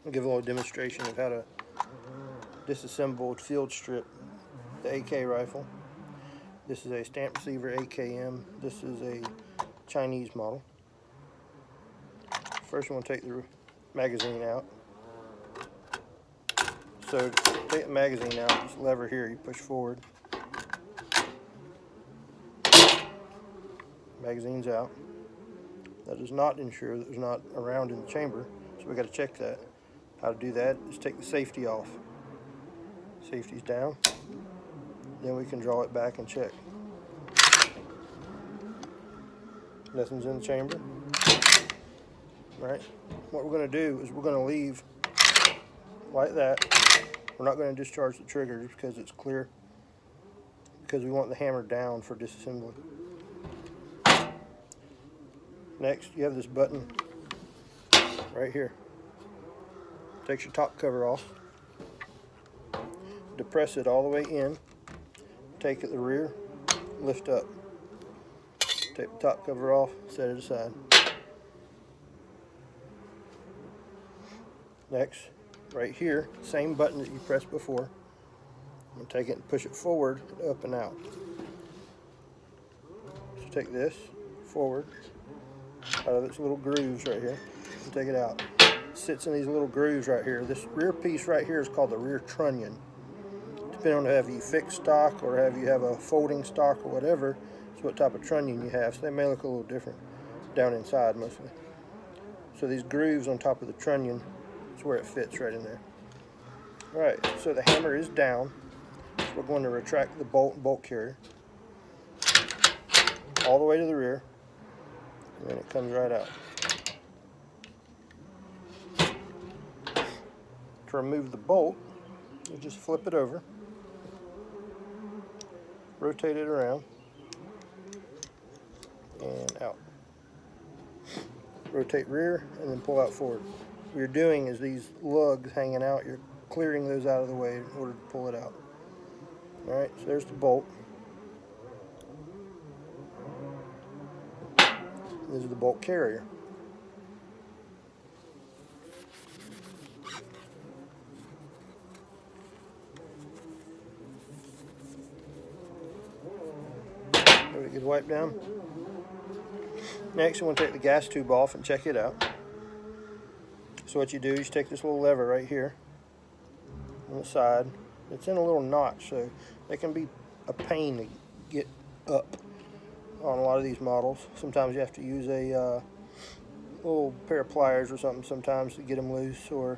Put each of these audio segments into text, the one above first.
I'll give a little demonstration of how to disassemble field strip the AK rifle. This is a stamp receiver AKM. This is a Chinese model. First we want to take the magazine out. So to take the magazine out, this lever here you push forward. Magazine's out. That does not ensure that there's not a round in the chamber, so we got to check that. How to do that is take the safety off. Safety's down. Then we can draw it back and check. Nothing's in the chamber. Right? What we're going to do is we're going to leave like that. We're not going to discharge the trigger because it's clear, because we want the hammer down for disassembly. Next, you have this button right here. Takes your top cover off. Depress it all the way in. Take it the rear, lift up. Take the top cover off, set it aside. Next, right here, same button that you pressed before. I'm going to take it and push it forward, up and out. So take this forward out of its little grooves right here and take it out. It sits in these little grooves right here. This rear piece right here is called the rear trunnion. Depending on have you fixed stock or have you have a folding stock or whatever, it's what type of trunnion you have. So they may look a little different down inside mostly. So these grooves on top of the trunnion is where it fits right in there. Alright, so the hammer is down. So we're going to retract the bolt carrier all the way to the rear, and then it comes right out. To remove the bolt, you just flip it over, rotate it around, and out. Rotate rear, and then pull out forward. What you're doing is these lugs hanging out, you're clearing those out of the way in order to pull it out. Alright, so there's the bolt. This is the bolt carrier. Let it get wiped down. Next, you want to take the gas tube off and check it out. So what you do is you take this little lever right here on the side. It's in a little notch, so it can be a pain to get up on a lot of these models. Sometimes you have to use a little pair of pliers or something sometimes to get them loose, or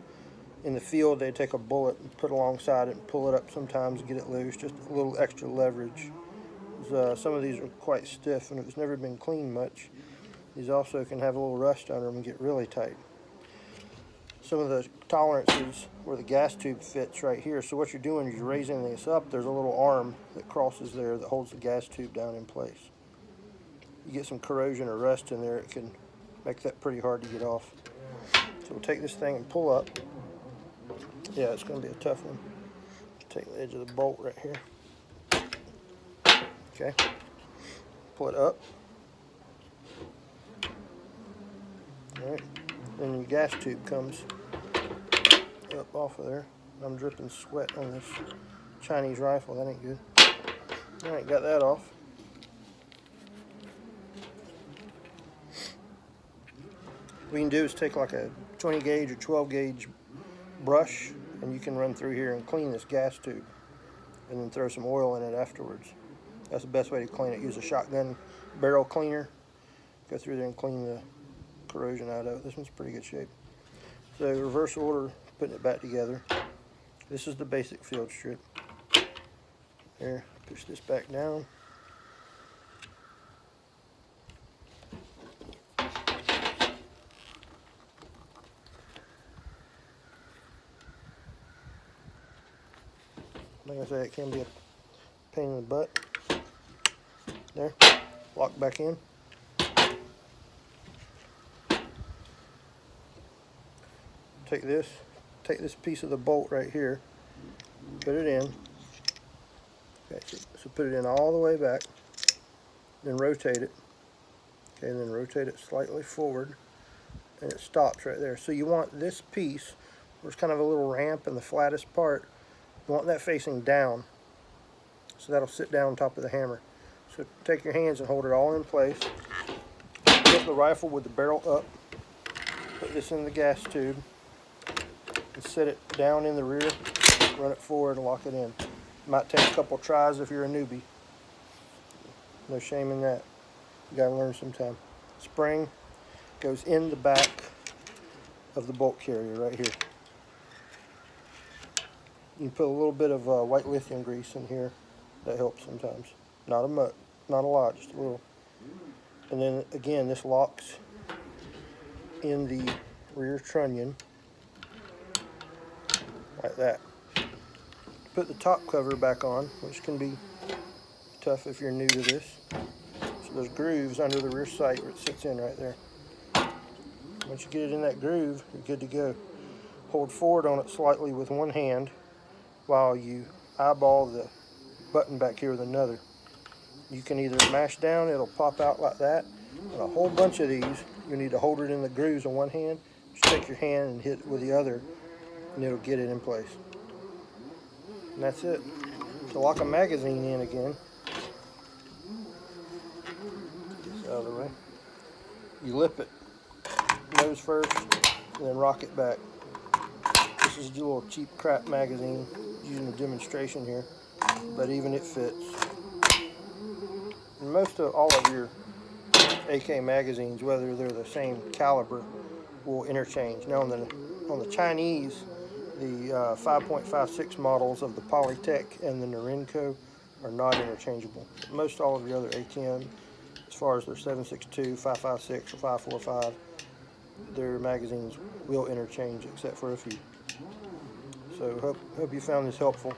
in the field they take a bullet and put alongside it and pull it up sometimes to get it loose, just a little extra leverage. Some of these are quite stiff and if it's never been cleaned much, these also can have a little rust under them and get really tight. Some of the tolerances where the gas tube fits right here, so what you're doing is you're raising this up, there's a little arm that crosses there that holds the gas tube down in place. You get some corrosion or rust in there, it can make that pretty hard to get off. So we'll take this thing and pull up. Yeah, it's going to be a tough one. Take the edge of the bolt right here. Okay. Pull it up. Alright. Then your gas tube comes up off of there. I'm dripping sweat on this Chinese rifle. That ain't good. Alright, got that off. What you can do is take like a 20 gauge or 12 gauge brush and you can run through here and clean this gas tube and then throw some oil in it afterwards. That's the best way to clean it. Use a shotgun barrel cleaner. Go through there and clean the corrosion out of it. This one's pretty good shape. So reverse order, putting it back together. This is the basic field strip. There, push this back down. Like I say, it can be a pain in the butt. There, lock back in. Take this piece of the bolt right here, put it in. Okay, so put it in all the way back, then rotate it. Okay, then rotate it slightly forward, and it stops right there. So you want this piece there's kind of a little ramp in the flattest part. You want that facing down, so that'll sit down on top of the hammer. So take your hands and hold it all in place. Put the rifle with the barrel up. Put this in the gas tube and set it down in the rear. Run it forward and lock it in. Might take a couple tries if you're a newbie. No shame in that. You gotta learn sometime. Spring goes in the back of the bolt carrier right here. You can put a little bit of white lithium grease in here. That helps sometimes. Not a lot, just a little. And then again, this locks in the rear trunnion like that. Put the top cover back on, which can be tough if you're new to this. So there's grooves under the rear sight where it sits in right there. Once you get it in that groove, you're good to go. Hold forward on it slightly with one hand while you eyeball the button back here with another. You can either mash down, it'll pop out like that, and a whole bunch of these, you need to hold it in the grooves on one hand, just take your hand and hit it with the other, and it'll get it in place. And that's it. To lock a magazine in again, get this out of the way, you lip it, nose first, and then rock it back. This is a little cheap crap magazine, using a demonstration here, but even it fits. And most of all of your AK magazines, whether they're the same caliber, will interchange. Now on the Chinese, the 5.56 models of the Polytech and the Norinco are not interchangeable. Most all of your other AKM, as far as their 7.62, 5.56, or 5.45, their magazines will interchange except for a few. So hope you found this helpful.